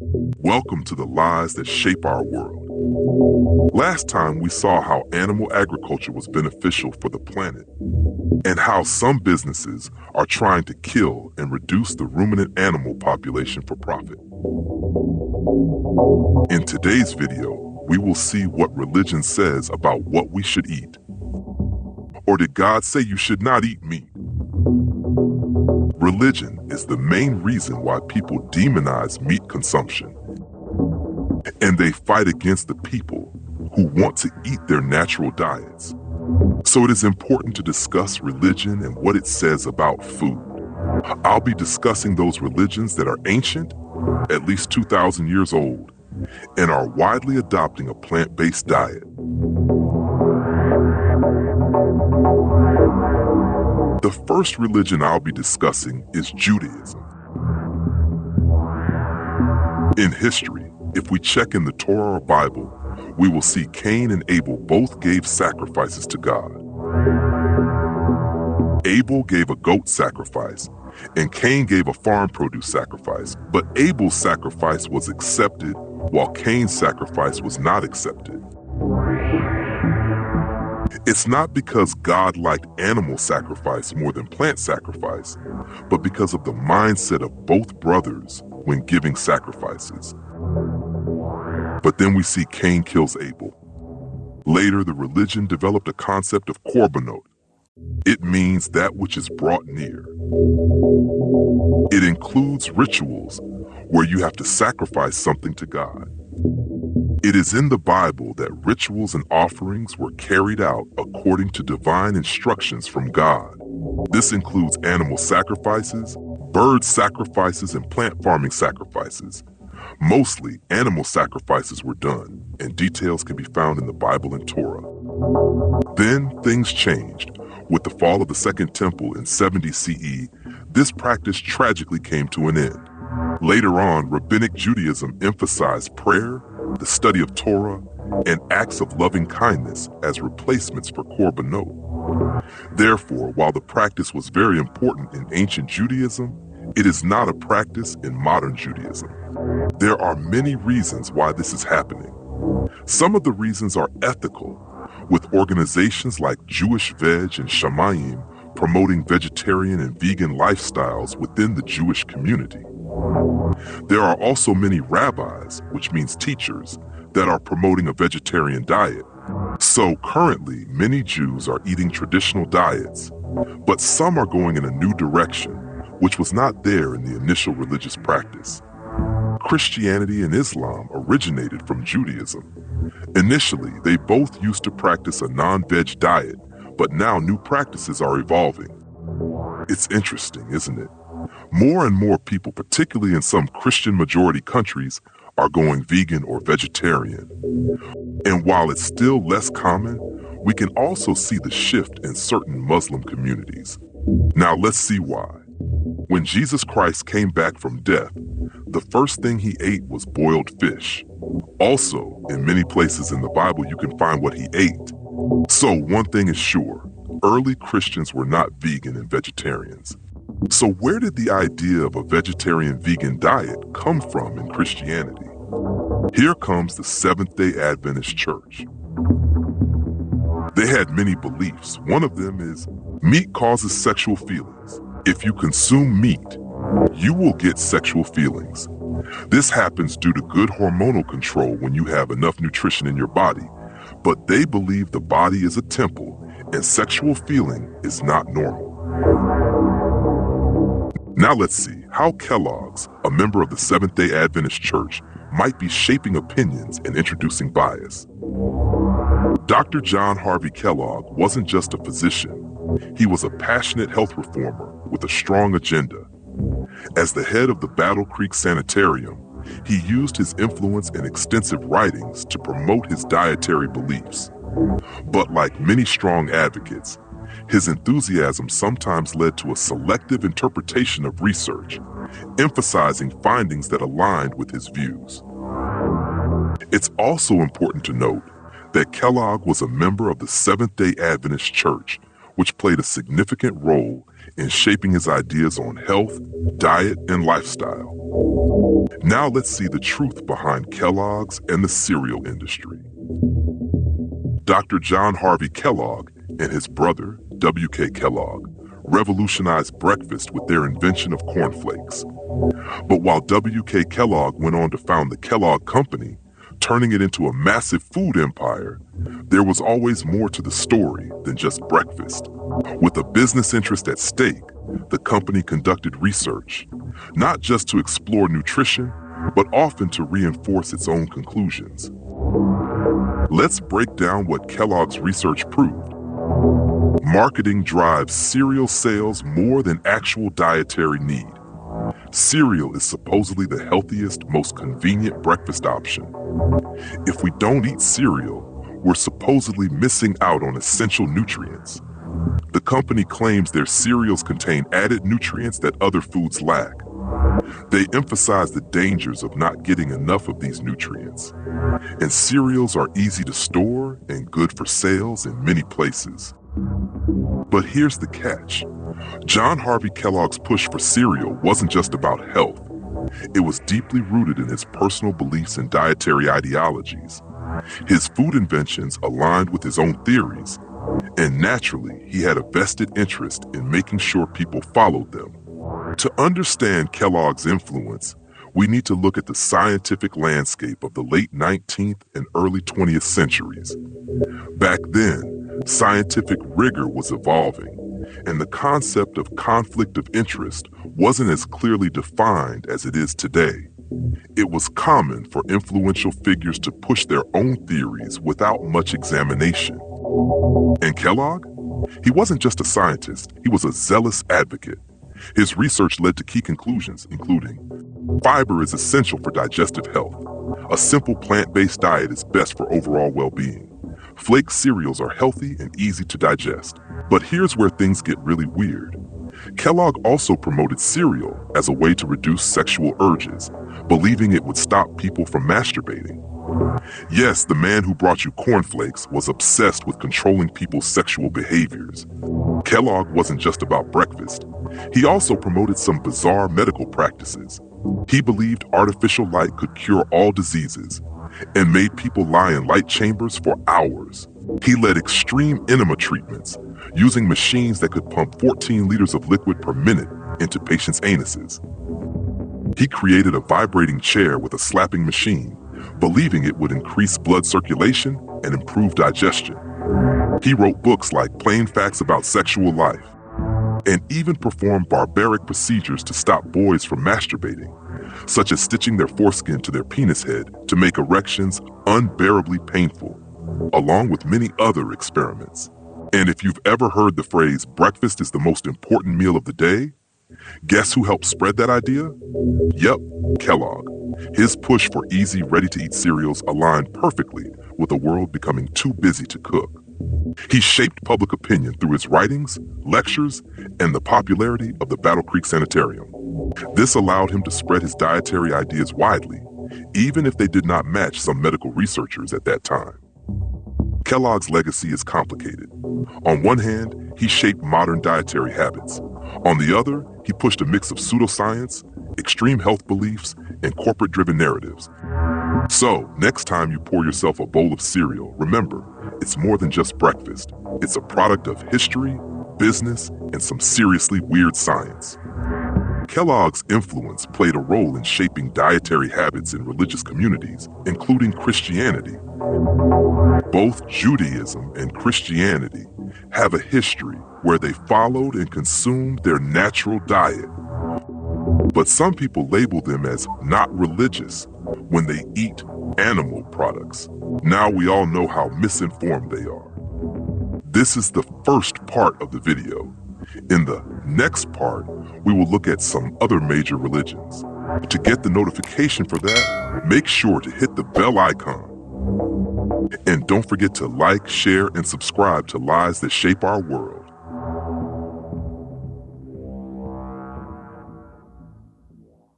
Welcome to the lies that shape our world. Last time we saw how animal agriculture was beneficial for the planet and how some businesses are trying to kill and reduce the ruminant animal population for profit. In today's video, we will see what religion says about what we should eat. Or did God say you should not eat meat? Religion is the main reason why people demonize meat consumption. And they fight against the people who want to eat their natural diets. So it is important to discuss religion and what it says about food. I'll be discussing those religions that are ancient, at least 2,000 years old, and are widely adopting a plant-based diet. The first religion I'll be discussing is Judaism. In history, if we check in the Torah or Bible, we will see Cain and Abel both gave sacrifices to God. Abel gave a goat sacrifice, and Cain gave a farm produce sacrifice, but Abel's sacrifice was accepted while Cain's sacrifice was not accepted. It's not because God liked animal sacrifice more than plant sacrifice, but because of the mindset of both brothers when giving sacrifices. But then we see Cain kills Abel. Later, the religion developed a concept of korbanot. It means that which is brought near. It includes rituals where you have to sacrifice something to God. It is in the Bible that rituals and offerings were carried out according to divine instructions from God. This includes animal sacrifices, bird sacrifices, and plant farming sacrifices. Mostly, animal sacrifices were done, and details can be found in the Bible and Torah. Then things changed. With the fall of the Second Temple in 70 CE, this practice tragically came to an end. Later on, Rabbinic Judaism emphasized prayer, the study of Torah, and acts of loving kindness as replacements for korbanot. Therefore, while the practice was very important in ancient Judaism, it is not a practice in modern Judaism. There are many reasons why this is happening. Some of the reasons are ethical, with organizations like Jewish Veg and Shamayim promoting vegetarian and vegan lifestyles within the Jewish community. There are also many rabbis, which means teachers, that are promoting a vegetarian diet. So currently, many Jews are eating traditional diets, but some are going in a new direction, which was not there in the initial religious practice. Christianity and Islam originated from Judaism. Initially, they both used to practice a non-veg diet, but now new practices are evolving. It's interesting, isn't it? More and more people, particularly in some Christian-majority countries, are going vegan or vegetarian. And while it's still less common, we can also see the shift in certain Muslim communities. Now let's see why. When Jesus Christ came back from death, the first thing he ate was boiled fish. Also, in many places in the Bible, you can find what he ate. So one thing is sure, early Christians were not vegan and vegetarians. So where did the idea of a vegetarian-vegan diet come from in Christianity? Here comes the Seventh-day Adventist Church. They had many beliefs. One of them is meat causes sexual feelings. If you consume meat, you will get sexual feelings. This happens due to good hormonal control when you have enough nutrition in your body. But they believe the body is a temple and sexual feeling is not normal. Now let's see how Kellogg's, a member of the Seventh-day Adventist Church, might be shaping opinions and introducing bias. Dr. John Harvey Kellogg wasn't just a physician. He was a passionate health reformer with a strong agenda. As the head of the Battle Creek Sanitarium, he used his influence and extensive writings to promote his dietary beliefs. But like many strong advocates, his enthusiasm sometimes led to a selective interpretation of research, emphasizing findings that aligned with his views. It's also important to note that Kellogg was a member of the Seventh-day Adventist Church, which played a significant role in shaping his ideas on health, diet, and lifestyle. Now let's see the truth behind Kellogg's and the cereal industry. Dr. John Harvey Kellogg and his brother, W.K. Kellogg, revolutionized breakfast with their invention of cornflakes. But while W.K. Kellogg went on to found the Kellogg Company, turning it into a massive food empire, there was always more to the story than just breakfast. With a business interest at stake, the company conducted research, not just to explore nutrition, but often to reinforce its own conclusions. Let's break down what Kellogg's research proved. Marketing drives cereal sales more than actual dietary need. Cereal is supposedly the healthiest, most convenient breakfast option. If we don't eat cereal, we're supposedly missing out on essential nutrients. The company claims their cereals contain added nutrients that other foods lack. They emphasize the dangers of not getting enough of these nutrients. And cereals are easy to store and good for sales in many places. But here's the catch. John Harvey Kellogg's push for cereal wasn't just about health. It was deeply rooted in his personal beliefs and dietary ideologies. His food inventions aligned with his own theories, and naturally, he had a vested interest in making sure people followed them. To understand Kellogg's influence, we need to look at the scientific landscape of the late 19th and early 20th centuries. Back then, scientific rigor was evolving, and the concept of conflict of interest wasn't as clearly defined as it is today. It was common for influential figures to push their own theories without much examination. And Kellogg? He wasn't just a scientist, he was a zealous advocate. His research led to key conclusions, including fiber is essential for digestive health. A simple plant-based diet is best for overall well-being. Flake cereals are healthy and easy to digest. But here's where things get really weird. Kellogg also promoted cereal as a way to reduce sexual urges, believing it would stop people from masturbating. Yes, the man who brought you cornflakes was obsessed with controlling people's sexual behaviors. Kellogg wasn't just about breakfast. He also promoted some bizarre medical practices. He believed artificial light could cure all diseases and made people lie in light chambers for hours. He led extreme enema treatments, using machines that could pump 14 liters of liquid per minute into patients' anuses. He created a vibrating chair with a slapping machine, believing it would increase blood circulation and improve digestion. He wrote books like Plain Facts About Sexual Life, and even performed barbaric procedures to stop boys from masturbating, such as stitching their foreskin to their penis head to make erections unbearably painful, along with many other experiments. And if you've ever heard the phrase, breakfast is the most important meal of the day, guess who helped spread that idea? Yep, Kellogg. His push for easy, ready-to-eat cereals aligned perfectly with a world becoming too busy to cook. He shaped public opinion through his writings, lectures, and the popularity of the Battle Creek Sanitarium. This allowed him to spread his dietary ideas widely, even if they did not match some medical researchers at that time. Kellogg's legacy is complicated. On one hand, he shaped modern dietary habits. On the other, he pushed a mix of pseudoscience, extreme health beliefs, and corporate-driven narratives. So, next time you pour yourself a bowl of cereal, remember, it's more than just breakfast. It's a product of history, business, and some seriously weird science. Kellogg's influence played a role in shaping dietary habits in religious communities, including Christianity. Both Judaism and Christianity have a history where they followed and consumed their natural diet. But some people label them as not religious when they eat animal products. Now we all know how misinformed they are. This is the first part of the video. In the next part, we will look at some other major religions. To get the notification for that, make sure to hit the bell icon. And don't forget to like, share, and subscribe to Lies That Shape Our World.